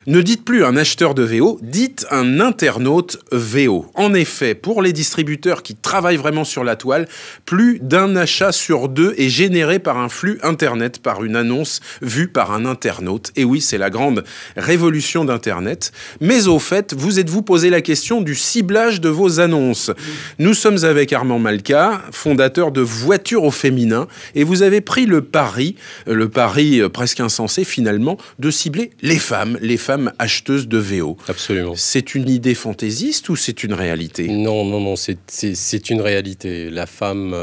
Ne dites plus un acheteur de VO, dites un internaute VO. En effet, pour les distributeurs qui travaillent vraiment sur la toile, plus d'un achat sur deux est généré par un flux Internet, par une annonce vue par un internaute. Et oui, c'est la grande révolution d'Internet. Mais au fait, vous êtes-vous posé la question du ciblage de vos annonces? Nous sommes avec Armand Malka, fondateur de Voitures au féminin, et vous avez pris le pari presque insensé finalement, de cibler les femmes acheteuses de VO. Absolument. C'est une idée fantaisiste ou c'est une réalité? Non, c'est une réalité. La femme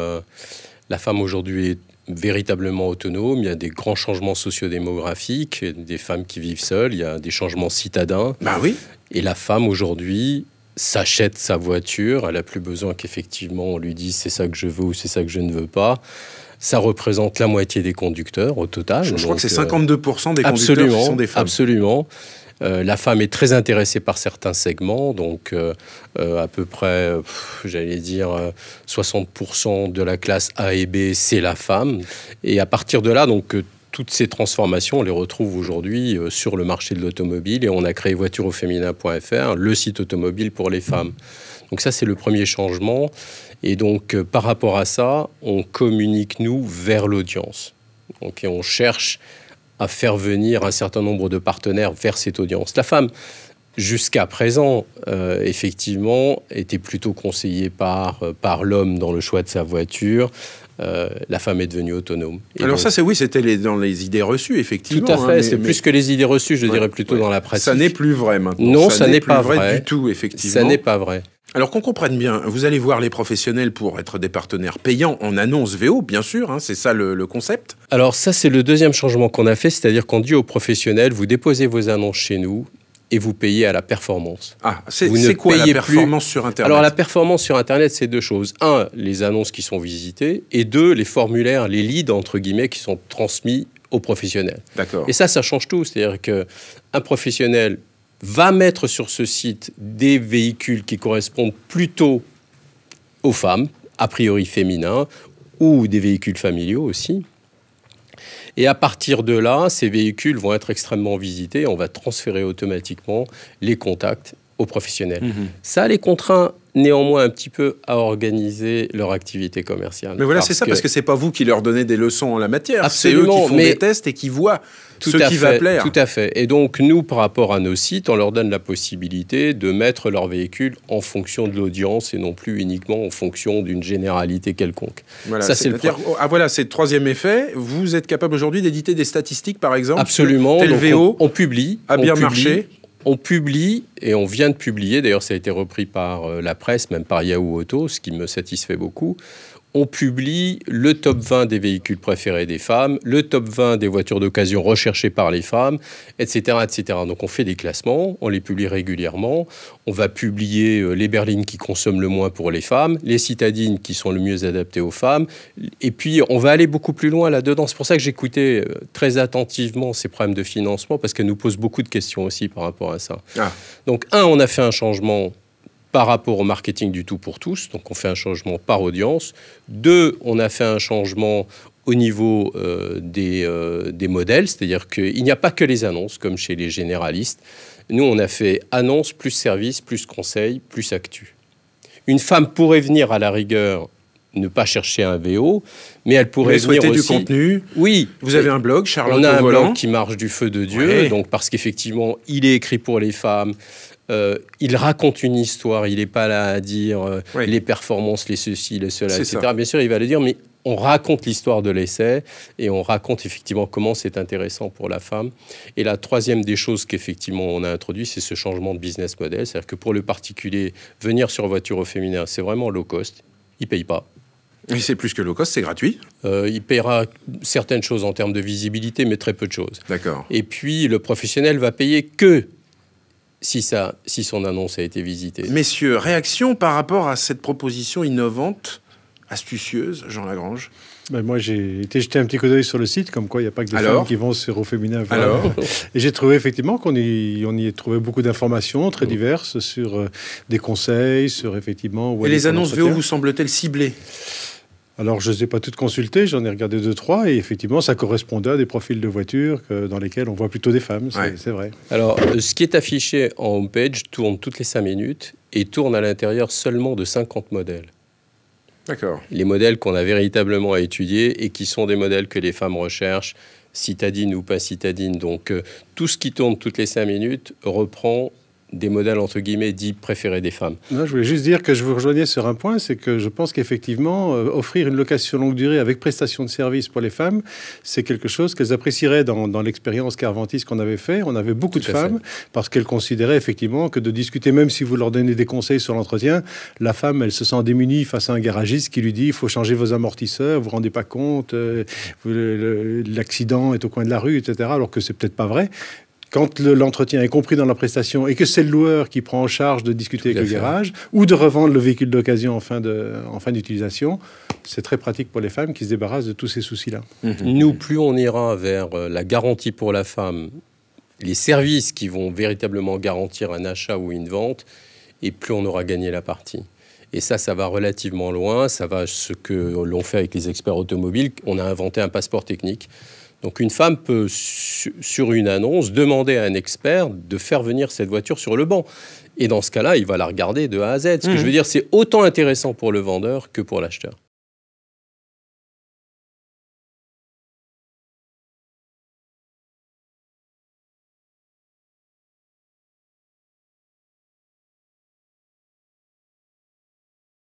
aujourd'hui est véritablement autonome. Il y a des grands changements sociodémographiques, des femmes qui vivent seules, il y a des changements citadins. Bah oui. Et la femme aujourd'hui s'achète sa voiture. Elle n'a plus besoin qu'effectivement on lui dise c'est ça que je veux ou c'est ça que je ne veux pas. Ça représente la moitié des conducteurs au total. Je crois que c'est 52% des conducteurs qui sont des femmes. Absolument. La femme est très intéressée par certains segments, donc à peu près, j'allais dire, 60% de la classe A et B, c'est la femme. Et à partir de là, donc, toutes ces transformations, on les retrouve aujourd'hui sur le marché de l'automobile. Et on a créé voitureauféminin.fr, le site automobile pour les femmes. Donc ça, c'est le premier changement. Et donc, par rapport à ça, on communique, nous, vers l'audience. Donc, et on cherche à faire venir un certain nombre de partenaires vers cette audience. La femme, jusqu'à présent, effectivement, était plutôt conseillée par l'homme dans le choix de sa voiture. La femme est devenue autonome. Et alors donc, ça, c'était dans les idées reçues, effectivement. Tout à fait, c'est plus que les idées reçues, je dirais plutôt dans la pratique. Ça n'est plus vrai maintenant. Non, ça n'est pas vrai du tout, effectivement. Ça n'est pas vrai. Alors qu'on comprenne bien, vous allez voir les professionnels pour être des partenaires payants en annonce VO, bien sûr, hein, c'est ça le concept. Alors ça, c'est le deuxième changement qu'on a fait, c'est-à-dire qu'on dit aux professionnels, vous déposez vos annonces chez nous et vous payez à la performance. Ah, c'est quoi la performance sur Internet? Alors la performance sur Internet, c'est deux choses. Un, les annonces qui sont visitées, et deux, les formulaires, les leads, entre guillemets, qui sont transmis aux professionnels. D'accord. Et ça change tout, c'est-à-dire qu'un professionnel va mettre sur ce site des véhicules qui correspondent plutôt aux femmes, a priori féminins, ou des véhicules familiaux aussi. Et à partir de là, ces véhicules vont être extrêmement visités. On va transférer automatiquement les contacts aux professionnels. Ça les contraint néanmoins un petit peu à organiser leur activité commerciale. Mais voilà, c'est ça, parce que c'est pas vous qui leur donnez des leçons en la matière. Absolument, c'est eux qui font des tests et qui voient ce qui va plaire. Tout à fait. Et donc, nous, par rapport à nos sites, on leur donne la possibilité de mettre leur véhicule en fonction de l'audience et non plus uniquement en fonction d'une généralité quelconque. Voilà, ça, c'est le troisième effet. Vous êtes capable aujourd'hui d'éditer des statistiques, par exemple? Absolument. Tel VO on publie. A bien marché. On publie, et on vient de publier, d'ailleurs ça a été repris par la presse, même par Yahoo Auto, ce qui me satisfait beaucoup. On publie le top 20 des véhicules préférés des femmes, le top 20 des voitures d'occasion recherchées par les femmes, etc., etc. Donc on fait des classements, on les publie régulièrement. On va publier les berlines qui consomment le moins pour les femmes, les citadines qui sont le mieux adaptées aux femmes. Et puis on va aller beaucoup plus loin là-dedans. C'est pour ça que j'écoutais très attentivement ces problèmes de financement, parce qu'elles nous posent beaucoup de questions aussi par rapport à ça. Donc on a fait un changement par rapport au marketing du tout pour tous, donc on fait un changement par audience. 2, on a fait un changement au niveau des modèles, c'est-à-dire qu'il n'y a pas que les annonces, comme chez les généralistes. Nous, on a fait annonce, plus service, plus conseil, plus actu. Une femme pourrait venir à la rigueur ne pas chercher un VO, mais elle pourrait venir aussi... du contenu. Oui. Vous avez un blog, Charlotte On a un Volant. blog qui marche du feu de Dieu, ouais. Donc parce qu'effectivement, il est écrit pour les femmes. Il raconte une histoire, il n'est pas là à dire les performances, les ceci, les cela, etc. Ça. Bien sûr, il va le dire, mais on raconte l'histoire de l'essai et on raconte effectivement comment c'est intéressant pour la femme. Et la troisième des choses qu'effectivement on a introduit, c'est ce changement de business model. C'est-à-dire que pour le particulier, venir sur voiture au féminin, c'est vraiment low cost. Il ne paye pas. Et c'est plus que low cost, c'est gratuit. Il paiera certaines choses en termes de visibilité, mais très peu de choses. D'accord. Et puis, le professionnel va payer que si son annonce a été visitée. Messieurs, réaction par rapport à cette proposition innovante, astucieuse, Jean Lagrange? Moi, j'ai été jeter un petit coup d'œil sur le site, comme quoi il n'y a pas que des femmes qui vont sur au féminin. Alors et j'ai trouvé effectivement qu'on y a trouvé beaucoup d'informations très diverses sur des conseils, sur effectivement... Et les annonces VO vous semblent-elles ciblées? Alors, je ne les ai pas toutes consultées, j'en ai regardé 2-3, et effectivement, ça correspondait à des profils de voitures dans lesquels on voit plutôt des femmes, c'est vrai. Alors, ce qui est affiché en homepage tourne toutes les 5 minutes et tourne à l'intérieur seulement de 50 modèles. D'accord. Les modèles qu'on a véritablement à étudier et qui sont des modèles que les femmes recherchent, citadines ou pas citadines. Donc, tout ce qui tourne toutes les 5 minutes reprend des modèles, entre guillemets, dits préférés des femmes. Non, je voulais juste dire que je vous rejoignais sur un point, c'est que je pense qu'effectivement, offrir une location longue durée avec prestation de service pour les femmes, c'est quelque chose qu'elles apprécieraient dans l'expérience Carventis qu'on avait fait. On avait beaucoup de femmes parce qu'elles considéraient effectivement que de discuter, même si vous leur donnez des conseils sur l'entretien, la femme, elle se sent démunie face à un garagiste qui lui dit « il faut changer vos amortisseurs, vous vous rendez pas compte, l'accident est au coin de la rue, etc. » alors que c'est peut-être pas vrai. Quand l'entretien est compris dans la prestation et que c'est le loueur qui prend en charge de discuter avec le garage ou de revendre le véhicule d'occasion en fin d'utilisation, c'est très pratique pour les femmes qui se débarrassent de tous ces soucis-là. Nous, plus on ira vers la garantie pour la femme, les services qui vont véritablement garantir un achat ou une vente, et plus on aura gagné la partie. Et ça va relativement loin. Ça va ce que l'on fait avec les experts automobiles. On a inventé un passeport technique. Donc une femme peut, sur une annonce, demander à un expert de faire venir cette voiture sur le banc. Et dans ce cas-là, il va la regarder de A à Z. Ce que je veux dire, c'est autant intéressant pour le vendeur que pour l'acheteur.